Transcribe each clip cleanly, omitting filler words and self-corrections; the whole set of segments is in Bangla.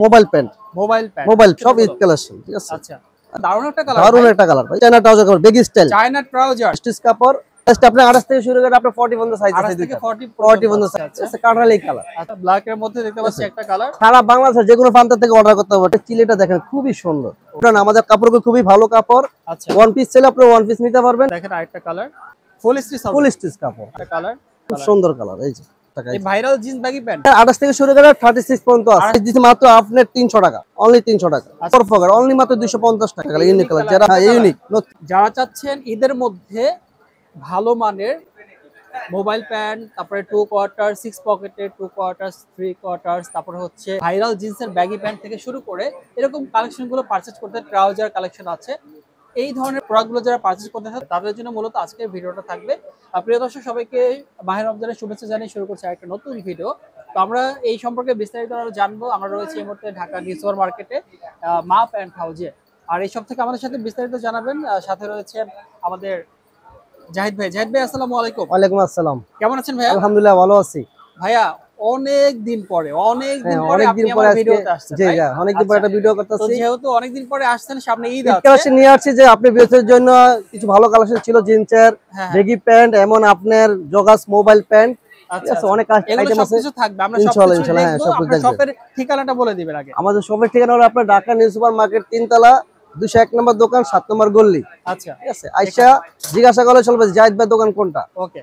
মোবাইল প্যান্ট মোবাইল সব ঈদ কালেকশন, ঠিক আছে। আচ্ছা, দারুণ একটা কালার, দারুণ একটা কালার ভাই। চায়না ট্রাউজার কাপড়, baggy style China trouser, stitch কাপড়। জাস্ট আপনি 28 থেকে শুরু করে আপনি 40 পর্যন্ত সাইজ আছে, 40 পর্যন্ত সাইজ আছে। কাঠালি কালার। আচ্ছা, ব্ল্যাক এর মধ্যে দেখতে পাচ্ছি একটা কালার। সারা বাংলাদেশে যে কোনো প্রান্ত থেকে অর্ডার করতে পারবেন। চিলেটা দেখেন খুবই সুন্দর। কারণ আমাদের কাপড়গুলো খুবই ভালো কাপড়। আচ্ছা, ওয়ান পিস চাইলে আপনি ওয়ান পিস নিতে পারবেন। দেখেন আরেকটা কালার, ফুল স্টিচ কাপড়, একটা কালার, খুব সুন্দর কালার। এই যে এই ভাইরাল জিন্স ব্যাগি প্যান্ট 28 থেকে শুরু করে 36 পর্যন্ত আছে। দিতে মাত্র আপনার 300 টাকা, অনলি 300 টাকা। পরফকার অনলি মাত্র 250 টাকা। ইউনিক কালার, যারা ইউনিক যারা চাচ্ছেন ঈদের মধ্যে ভালো মানের মোবাইল প্যান্ট, তারপরে 2 কোয়ার্টার, 6 পকেটের 2 কোয়ার্টার, 3 কোয়ার্টার, তারপরে হচ্ছে ভাইরাল জিন্সের ব্যাগি প্যান্ট থেকে শুরু করে এরকম কালেকশনগুলো পারচেজ করতে, ট্রাউজার কালেকশন আছে। এই ধরনের প্রোডাক্টগুলো যারা পারচেজ করতে চান তাদের জন্য মূলত আজকের ভিডিওটা থাকবে। প্রিয় দর্শক, সবাইকে মাহে রমজানের শুভেচ্ছা জানিয়ে শুরু করছি একটা নতুন ভিডিও। তো আমরা এই সম্পর্কে বিস্তারিত জানবো। আমরা রয়েছি এই মুহূর্তে ঢাকা নিউ সুপার মার্কেটে মা প্যান্ট হাউজে। আর এই সব থেকে আমাদের সাথে বিস্তারিত জানাবেন সাথে রয়েছে আমাদের জাহিদ ভাই। জাহিদ ভাই, আসসালামু আলাইকুম। ওয়ালাইকুম আসসালাম। কেমন আছেন ভাইয়া? আলহামদুলিল্লাহ ভালো আছি ভাইয়া। অনেকদিন পরে অনেকদিন পরে ভিডিওতে আসছেন। জি জি, অনেকদিন পরে একটা ভিডিও করতেছি। যেহেতু অনেকদিন পরে আসছেন, সামনে ঈদ আছে, কালেকশন নিয়ে আসছি যে আপনি বিয়ের জন্য কিছু ভালো কালেকশন ছিল। জিন্সের বেগি প্যান্ট, এমন আপনার জগাস মোবাইল প্যান্ট, ঠিক আছে। অনেক আইটেম আছে, সবকিছু থাকবে। আমরা ইনশাআল্লাহ ইনশাআল্লাহ হ্যাঁ সব কিছু দেখবেন। শপের ঠিকানাটা বলে দিবেন আগে। আমাদের শপের ঠিকানা হলো আপনার ঢাকা নিউ সুপার মার্কেট 3 তলা 201 নম্বর দোকান 7 নম্বর গলি। আচ্ছা, ঠিক আছে। আয়শা জিজ্ঞাসা করলে চলবে জাহিদ ভাই দোকান কোনটা। ওকে,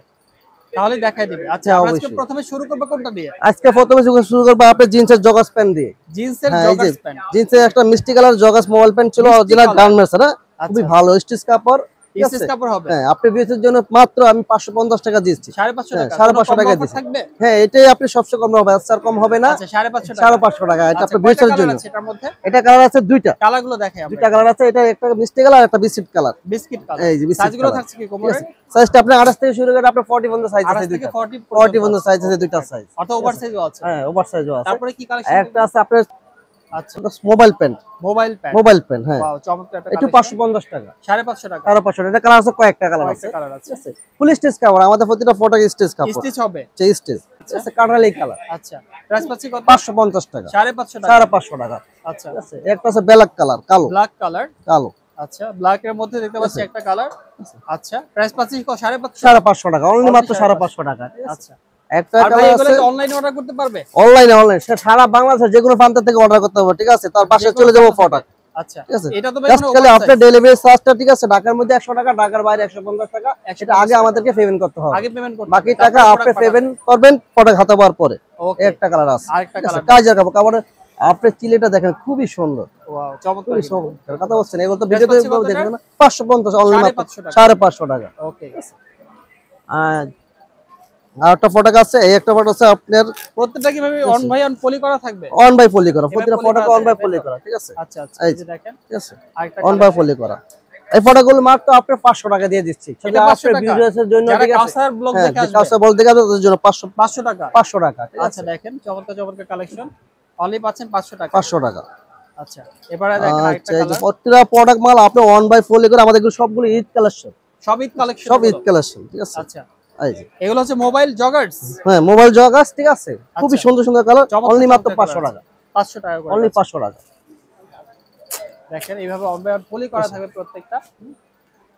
তাহলে দেখাই দিবে। আচ্ছা, আমরা আজকে প্রথমে শুরু করব কোনটা দিয়ে? আজকে প্রথমে শুরু করব আপনি জিন্সের জগাস প্যান্ট দিয়ে। জিন্সের জগাস প্যান্ট, জিন্সের একটা মিষ্টি কালার জগাস মোবাইল প্যান্ট ছিল, অরিজিনাল গার্মেন্টস, না খুবই ভালো স্টিচ কাপড়। স্টিচ কাপড় হবে। হ্যাঁ, আপনি বিয়ের জন্য মাত্র আমি 550 টাকা দিচ্ছি। 550 টাকা, 550 টাকা দিচ্ছি। হ্যাঁ, এটাই আপনি সবচেয়ে কম হবে, স্যার কম হবে না। আচ্ছা, 550 টাকা, 550 টাকা। এটা আপনি বিয়ের জন্য। এটার মধ্যে এটা কালার আছে দুইটা। কালারগুলো দেখাই আমরা। দুইটা কালার আছে, এটা একটা মিষ্টি কালার আর একটা বিস্কিট কালার। Biscuit colour. এই যে বিস্কিট সাইজগুলো থাকছে কি কোমরে? সাইজটা আপনি 28 থেকে শুরু করে আপনি 40 পর্যন্ত সাইজ আছে, 28 থেকে 40 পর্যন্ত সাইজ আছে, দুইটা সাইজ। অথবা ওভার সাইজও আছে। হ্যাঁ, ওভার সাইজও আছে। তারপরে কি কালেকশন? একটা আছে আপনার আচ্ছা, মোবাইল প্যান্ট হ্যাঁ, ওয়াও, চমৎকার একটা একটু 550 টাকা, 550 টাকা, 550 এটা কালার আছে, কয়েকটা কালার আছে, ঠিক আছে। ফুল স্টিচ কাপড়, আমাদের প্রতিটা ফটো স্টিচ কাপড়, স্টিচ হবে, স্টিচ আছে, কাঠালি কালার। আচ্ছা, প্রাইস পাচ্ছি কত? 550 টাকা, 550 টাকা, 550 টাকা। আচ্ছা, ঠিক আছে। একটা আছে ব্ল্যাক কালার, কালো, ব্ল্যাক কালার, কালো। আচ্ছা, ব্ল্যাক এর মধ্যে দেখতে পাচ্ছি একটা কালার। আচ্ছা, প্রাইস পাচ্ছি 550 টাকা, অনলি মাত্র 550 টাকা। আচ্ছা, একটা কালার আছে। অনলাইনে অর্ডার করতে পারবে? অনলাইনে সারা বাংলাদেশে যে কোনো প্রান্ত থেকে অর্ডার করতে হবে, ঠিক আছে। তার পাশে চলে যাবো প্রোডাক্ট। আচ্ছা, ঠিক আছে। এটা তো জাস্ট খালি আপনার ডেলিভারি চার্জটা, ঠিক আছে, ঢাকার মধ্যে 100 টাকা, ঢাকার বাইরে 150 টাকা। সেটা আগে আমাদেরকে পেমেন্ট করতে হবে। আগে পেমেন্ট করতে, বাকি টাকা আপনি পেমেন্ট করবেন প্রোডাক্ট হাতে পাওয়ার পরে। একটা কালার আছে, আরেকটা কালার কাজের কাপড়। আপনি চিলেটা দেখেন খুবই সুন্দর। ওয়াও, চমৎকার কথা বলছেন, এগুলো তো ভিডিওতে দেখবেন না। 550 অনলি মাত্র 550 টাকা। ওকে। আর একটা প্রোডাক্ট আছে, এই একটা প্রোডাক্ট আছে আপনার প্রত্যেকটা কিভাবে অন বাই অন পলি করা থাকবে? অন বাই পলি করা, প্রতিটা প্রোডাক্ট অন বাই পলি করা, ঠিক আছে। আচ্ছা আচ্ছা, এই যে দেখেন, ঠিক আছে, আরেকটা অন বাই পলি করা। এই প্রোডাক্টগুলো মাত্র আপনি 500 টাকা দিয়ে দিচ্ছি। সেটা আপনার বিজনেসের জন্য, ঠিক আছে। কাউসার ব্লগ দেখে আসবে, কাউসার ব্লগ দেখে আসবে, তার জন্য 500 টাকা, 500 টাকা। আচ্ছা, দেখেন চমৎকার কালেকশন, অনলি পাচ্ছেন 500 টাকা, 500 টাকা। আচ্ছা, এবারে দেখেন আরেকটা কালার। প্রতিটা প্রোডাক্ট মাল আপনি অন বাই পলি করে, আমাদের সবগুলো ঈদ কালেকশন, সব ঈদ কালেকশন, সব ঈদ কালেকশন, ঠিক আছে। আচ্ছা, এগুলো হচ্ছে মোবাইল জগার্স। হ্যাঁ, মোবাইল জগার্স, ঠিক আছে। খুবই সুন্দর কালার, অনলি মাত্র 500 টাকা, 500 টাকা করে, অনলি 500 টাকা। দেখেন এইভাবে অন বাই অন পলি করা থাকবে প্রত্যেকটা।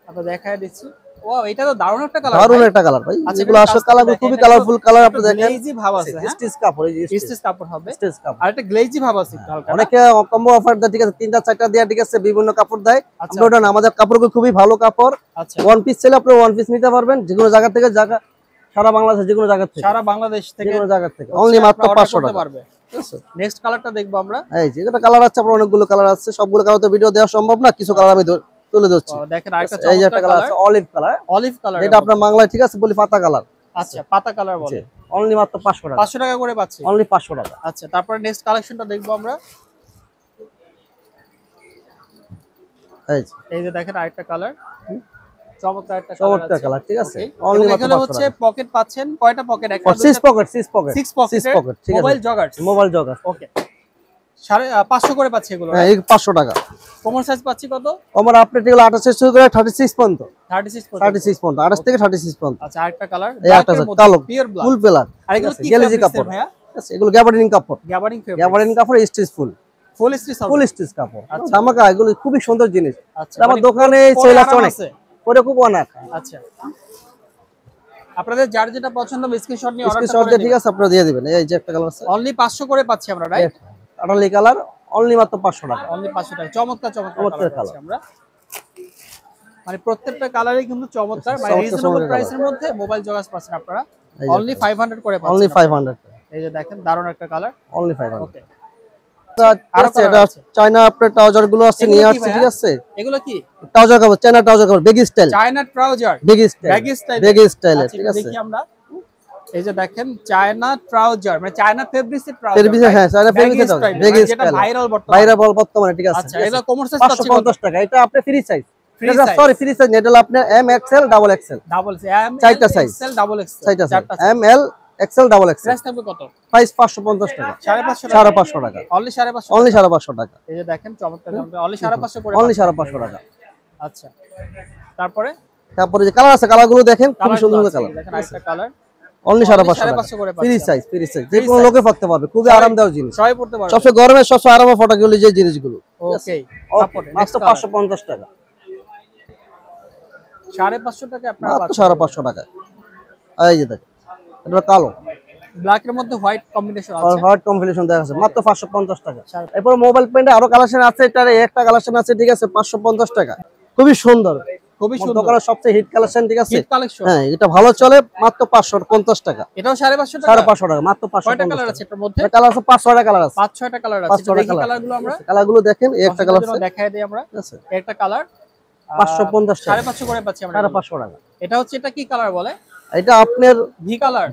আমরা দেখায় দিচ্ছি। ওয়াও, এটা তো দারুণ একটা কালার, দারুণ একটা কালার ভাই। এগুলো আসলে কালারগুলো খুবই কালারফুল কালার। আপনি দেখেন গ্লেজি ভাব আছে, স্টিচ কাপড়, এই যে স্টিচ কাপড় হবে, স্টিচ কাপড়। আর একটা গ্লেজি ভাব আছে হালকা। অনেকে কম্বো অফার দেয়, ঠিক আছে, 3টা 4টা দেয়া, ঠিক আছে, বিভিন্ন কাপড় দেয়। আমরা না, আমাদের কাপড়গুলো খুবই ভালো কাপড়। আচ্ছা, ওয়ান পিস চাইলে আপনি ওয়ান পিস নিতে পারবেন, যে কোনো জায়গা থেকে, সারা বাংলাদেশে যে কোনো জায়গা থেকে, সারা বাংলাদেশ থেকে, যে কোনো জায়গা থেকে, অনলি মাত্র 500 টাকা পারবে। নেক্সট কালারটা দেখবো আমরা। এই যে এটা কালার আছে, আপনার অনেকগুলো কালার আছে, সবগুলো কালার তো ভিডিও দেওয়া সম্ভব না, কিছু কালার আমি তুলে ধরছি। দেখেন আরেকটা এই যে একটা কালার আছে, অলিভ কালার, এটা আপনার বাংলায়, ঠিক আছে, বলি পাতা কালার। আচ্ছা, পাতা কালার বলে, অনলি মাত্র 500 টাকা, 500 টাকা করে পাচ্ছি, অনলি 500 টাকা। আচ্ছা, তারপরে নেক্সট কালেকশনটা দেখবো আমরা। এই যে দেখেন আরেকটা কালার, চমৎকার একটা কালার, ঠিক আছে। অনলি মাত্র 500 টাকা। হচ্ছে পকেট পাচ্ছেন, কয়টা পকেট? একটা 6 পকেট, 6 পকেট, ঠিক আছে। মোবাইল জগার্স, ওকে। 550 করে পাচ্ছি এগুলো। হ্যাঁ, এই 500 টাকা। কোমর সাইজ পাচ্ছি কত? কোমর আপনি এগুলো 28 থেকে 36 পর্যন্ত, 36 পর্যন্ত, 28 থেকে 36 পর্যন্ত। আচ্ছা, আরেকটা কালার, এই একটা কালো পিওর ব্ল্যাক, ফুল ব্ল্যাক, আর এগুলো কি গ্লেজি কাপড় ভাইয়া? এগুলো গ্যাবার্ডিন কাপড়, গ্যাবার্ডিন কাপড় স্টিচ ফুল স্টিচ কাপড়, ধামাকা। এগুলো খুবই সুন্দর জিনিস। আমার দোকানে সেল আছে অনেক, পরে খুব অনেক। আচ্ছা, আপনাদের যার যেটা পছন্দ স্ক্রিনশট নিয়ে অর্ডার করে, ঠিক আছে, আপনারা দিয়ে দিবেন। এই যে একটা কালার আছে, অনলি 500 করে পাচ্ছি আমরা, রাইট? কাটালি কালার অনলি মাত্র 500 টাকা, অনলি 500 টাকা। চমৎকার কালার পাচ্ছি আমরা, মানে প্রত্যেকটা কালারই কিন্তু চমৎকার, মানে রিজনেবল প্রাইসের মধ্যে মোবাইল জগাস পাচ্ছেন আপনারা অনলি 500 করে পাচ্ছেন। অনলি 500। এই যে দেখেন দারুণ একটা কালার, অনলি 500। ওকে। আর এটা চায়না আপনার ট্রাউজার গুলো আছে নিয়ে আসছে, ঠিক আছে? এগুলো কি ট্রাউজার কাপড়, চায়না ট্রাউজার কাপড়, baggy style, China trouser, baggy style, ঠিক আছে? দেখি আমরা, এই যে দেখেন চায়না ট্রাউজার, মানে চায়না ফেব্রিক্স এর ট্রাউজার, হ্যাঁ, চায়না ফেব্রিক্স এর বেগি স্টাইল, যেটা ভাইরাল বর্তমানে, ঠিক আছে? আচ্ছা, এটা কোমর সাইজ 550 টাকা। এটা আপনি free size, sorry free size, এটা হলো আপনার এম এক্সএল ডাবল এক্সএল, চারটা সাইজ, ডাবল এক্সএল, চারটা M L XL double XL. Price থাকবে কত? প্রাইস 550 টাকা, 550 টাকা, অনলি 550, অনলি 550 টাকা। এই যে দেখেন চমৎকার, অনলি 550 করে, অনলি 550 টাকা। আচ্ছা, তারপরে যে কালার আছে, কালারগুলো দেখেন, খুব সুন্দর কালার। দেখেন আরেকটা কালার, অনলি 550 করে ফ্রি সাইজ, যে কোনো লোকে পড়তে পারবে, খুবই আরামদায়ক জিনিস, সবাই পড়তে পারবে। সবচেয়ে গরমে সবচেয়ে আরামে ফটাগুলো যে জিনিসগুলো, ওকে। মাত্র 550 টাকা, 550 টাকা আপনারা পাচ্ছেন, 550 টাকা। এই যে দেখেন, এটা কালো, ব্ল্যাক এর মধ্যে হোয়াইট কম্বিনেশন আছে, হোয়াইট কম্বিনেশন দেখা যাচ্ছে, মাত্র 550 টাকা। এরপর মোবাইল প্যান্টে আরো কালেকশন আছে, এটার একটা কালেকশন আছে, ঠিক আছে, 550 টাকা, খুবই সুন্দর, খুবই সুন্দর, দোকানের সবচেয়ে হিট কালেকশন, ঠিক আছে? হিট কালেকশন, হ্যাঁ, এটা ভালো চলে, মাত্র 550 টাকা। এটাও 550 টাকা, 550 টাকা, মাত্র 550 কয়টা কালার আছে এটার মধ্যে? কালার আছে 5-6টা কালার আছে, 5-6টা কালার আছে। দেখি কালারগুলো আমরা, কালারগুলো দেখেন। এই একটা কালার আছে, দেখায় দেই আমরা, ঠিক আছে? একটা কালার 550 টাকা, 550 করে পাচ্ছি আমরা, 550 টাকা। এটা হচ্ছে, এটা কি কালার বলে? এটা আপনার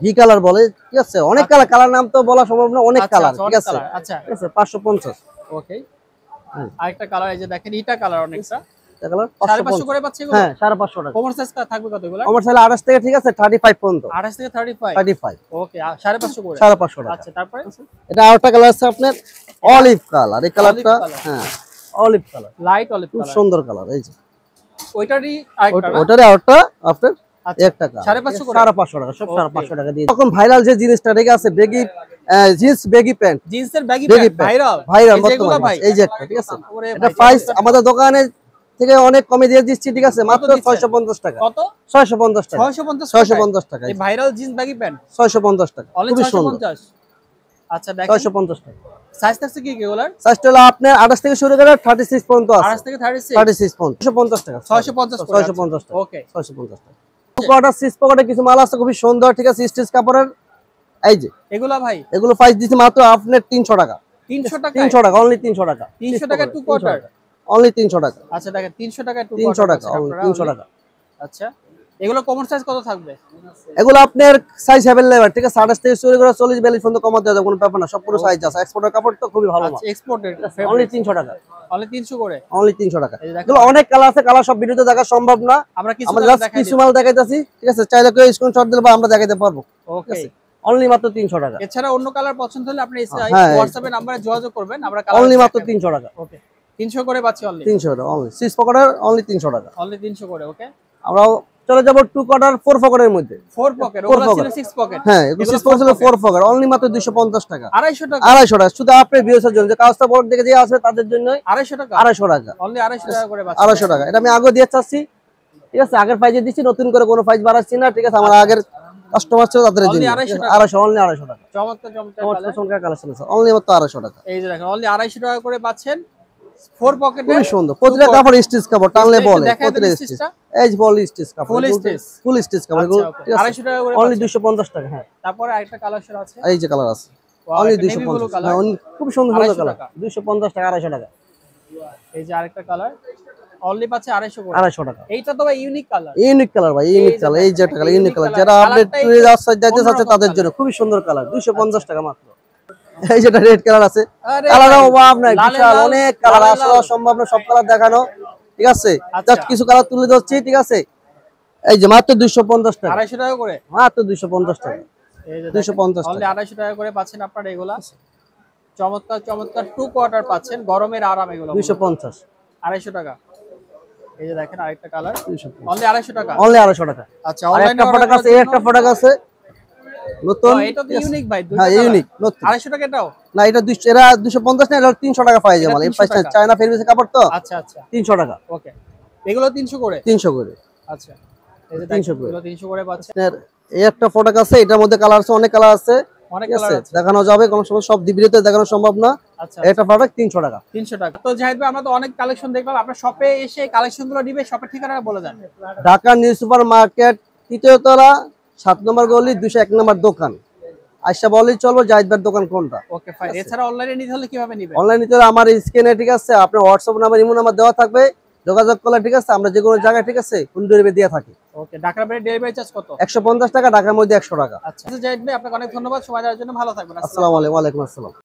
ভি কালার বলে, ঠিক আছে? অনেক কালার নাম তো বলা সম্ভব না, অনেক কালার, ঠিক আছে? আচ্ছা, ঠিক আছে, 550। ওকে। আরেকটা কালার, এই যে দেখেন এটা কালার, অনেকটা কালার 550 করে পাচ্ছি এগুলো, হ্যাঁ, 550 টাকা। কোমর সাইজ থাকবে কত এগুলো? কোমর সাইজ 28 থেকে, ঠিক আছে, 35 পর্যন্ত, 28 থেকে 35, ওকে, 550 করে, 550 টাকা। আচ্ছা, তারপরে এটা আরেকটা কালার আছে আপনার অলিভ কালার, এই কালারটা, হ্যাঁ, olive colour, light olive colour, খুব সুন্দর কালার। এই যে ওইটারই আরেকটা, ওটারই আরেকটা আপনার একটা কালার, 550 করে, 550 টাকা, সব 550 টাকা দিয়ে। এখন ভাইরাল যে জিনিসটা, ঠিক আছে, বেগি জিন্স, বেগি প্যান্ট, জিন্সের বেগি প্যান্ট ভাইরাল বর্তমানে, এই যে একটা, ঠিক আছে? এটা প্রাইস আমাদের দোকানে থেকে অনেক কমে দিয়ে দিচ্ছি, ঠিক আছে, মাত্র 650 টাকা। কত? 650 টাকা, 650 টাকা। এই ভাইরাল জিন্স বেগি প্যান্ট 650 টাকা, খুবই সুন্দর। আচ্ছা, দেখেন 650 টাকা। সাইজ থাকছে কি এগুলার? সাইজটা হলো আপনার 28 থেকে শুরু করে 36 পর্যন্ত আছে, 28 থেকে 36 পর্যন্ত, 650 টাকা, 650 টাকা, ওকে, 650 টাকা। পকেট সিস পকেটে কিছু মাল আছে, খুবই সুন্দর, ঠিক আছে, স্টিচ কাপড়ের। এই যে এগুলা ভাই, এগুলো প্রাইস দিছি মাত্র আপনার 300 টাকা, 300 টাকা, 300 টাকা, অনলি 300 টাকা, 300 টাকা টু কোয়ার্টার, অনলি 300 টাকা। আচ্ছা, দেখেন 300 টাকা টু 300 টাকা, অনলি 300 টাকা। আচ্ছা, এগুলো কোমর সাইজ কত থাকবে? এগুলো আপনার সাইজ अवेलेबल, ঠিক আছে, 28 থেকে শুরু করে 40 42 পর্যন্ত কমাতে দেওয়া কোনো ব্যাপার না, সব পুরো সাইজ আছে। এক্সপোর্টের কাপড় তো খুবই ভালো, আচ্ছা, এক্সপোর্টেড, অনলি 300 টাকা, অনলি 300 করে, অনলি 300 টাকা। এগুলো অনেক কালার আছে, কালার সব ভিডিওতে দেখা সম্ভব না, আমরা কিছু মাল দেখাইতাছি, ঠিক আছে? চাইলে কেউ স্ক্রিনশট দিলে বা আমরা দেখাইতে পারবো, ওকে। অনলি মাত্র 300 টাকা। এছাড়া অন্য কালার পছন্দ হলে আপনি হোয়াটসঅ্যাপে নম্বরে যোগাযোগ করবেন, আমরা কালার অনলি মাত্র 300 টাকা, ওকে, 300 করে পাচ্ছি, অনলি 300 টাকা, অনলি সিক্স পকেটের অনলি 300 টাকা, অনলি 300 করে, ওকে। আমরা চলে যাব 2 কোয়ার্টার 4 পকেটের মধ্যে, 4 পকেট, ওগুলো ছিল 6 পকেট, হ্যাঁ, এগুলো 6 পকেট ছিল 4 পকেট, অনলি মাত্র 250 টাকা, 250 টাকা, 250 টাকা, শুধু আপনার ভিউয়ার্সের জন্য, যে কাজটা বড় দেখে দিয়ে আসবে তাদের জন্য 250 টাকা, 250 টাকা, অনলি 250 টাকা করে পাচ্ছি, 250 টাকা। এটা আমি আগে দিয়ে চাচ্ছি, ঠিক আছে, আগের প্রাইজে দিচ্ছি, নতুন করে কোনো প্রাইস বাড়াচ্ছি না, ঠিক আছে? আমার আগের কাস্টমার ছিল তাদের জন্য 250, অনলি 250 টাকা। চমৎকার কালেকশন আছে, অনলি মাত্র 250 টাকা। এই যে দেখেন, অনলি 250 টাকা করে পাচ্ছেন, 4 পকেটে, খুবই সুন্দর, প্রতিটা কাপড় স্টিচ কাপড়, টানলে বলে প্রতিটা স্টিচ, এই যে বল স্টিচ কাপড়, ফুল স্টিচ কাপড়, এগুলো 250 টাকা করে, অনলি 250 টাকা। হ্যাঁ, তারপরে আরেকটা কালার আছে, এই যে কালার আছে, অনলি 250, হ্যাঁ, খুব সুন্দর সুন্দর কালার, 250 টাকা, 250 টাকা। এই যে আরেকটা কালার, অনলি পাচ্ছে 250 করে, 250 টাকা। এইটা তো ভাই ইউনিক কালার, ইউনিক কালার ভাই, ইউনিক কালার, এই যে কালার, ইউনিক কালার, যারা আপডেট টুরে আউটসাইড যাইতে চাচ্ছে তাদের জন্য খুবই সুন্দর কালার, 250 টাকা মাত্র। এই যেটা রেড কালার আছে, কালারও অভাব নাই, বিশাল অনেক কালার, আসলে সম্ভব না সব কালার দেখানো, ঠিক আছে? জাস্ট কিছু কালার তুলে ধরছি, ঠিক আছে? এই যে মাত্র 250 টাকা, 250 টাকা করে, মাত্র 250 টাকা, এই যে 250 অনলি 250 টাকা করে পাচ্ছেন আপনারা এগুলা। চমৎকার চমৎকার 2 কোয়ার্টার পাচ্ছেন, গরমের আরাম এগুলো, 250, 250 টাকা। এই যে দেখেন আরেকটা কালার, অনলি 250 টাকা, অনলি 250 টাকা। আচ্ছা, অনলাইনে একটা প্রোডাক্ট আছে, এই একটা প্রোডাক্ট আছে, নতুন। এটা তো ইউনিক ভাই, হ্যাঁ ইউনিক নতুন। 250 টাকা এটাও? না এটা 200, এরা 250 না, এটা 300 টাকা পাই যায় মাল। এই পাঁচটা চায়না ফেব্রিক্স কাপড় তো। আচ্ছা আচ্ছা 300 টাকা। ওকে, এগুলো 300 করে? 300 করে। আচ্ছা, এই যে 300 করে। এগুলো 300 করে পাচ্ছেন। এই একটা প্রোডাক্ট আছে, এটার মধ্যে কালার আছে, অনেক কালার আছে, অনেক ঠিক কালার আছে, আছে। দেখানো যাবে, কোন সময় সব ভিডিওতে দেখানো সম্ভব না। আচ্ছা, এটা প্রোডাক্ট 300 টাকা। 300 টাকা। তো জাহিদ ভাই, আমরা তো অনেক কালেকশন দেখলাম, আপনার শপে এসে কালেকশনগুলো নিবে, শপের ঠিকানাটা বলে দেন। ঢাকা নিউ সুপার মার্কেট, 3য় তলা, 7 নম্বর গলি, 201 নম্বর দোকান। আয়শা বলেই চলবো জাহিদ ভাইয়ের দোকান কোনটা। Okay fine. এছাড়া অনলাইনে নিতে হলে কিভাবে নিবে? অনলাইন নিতে হলে আমার স্ক্রিনে, ঠিক আছে, আপনার হোয়াটসঅ্যাপ নাম্বার, ইমো নাম্বার দেওয়া থাকবে, যোগাযোগ করলে, ঠিক আছে, আমরা যে কোনো জায়গায়, ঠিক আছে, হোম ডেলিভারি দিয়ে থাকি। ওকে, ঢাকার বাইরে ডেলিভারি চার্জ কত? 150 টাকা, ঢাকার মধ্যে 100 টাকা। আচ্ছা জাহিদ ভাই, আপনাকে অনেক ধন্যবাদ সময় দেওয়ার জন্য, ভালো থাকবেন। আসসালামু আলাইকুম। ওয়া আলাইকুম আসসালাম।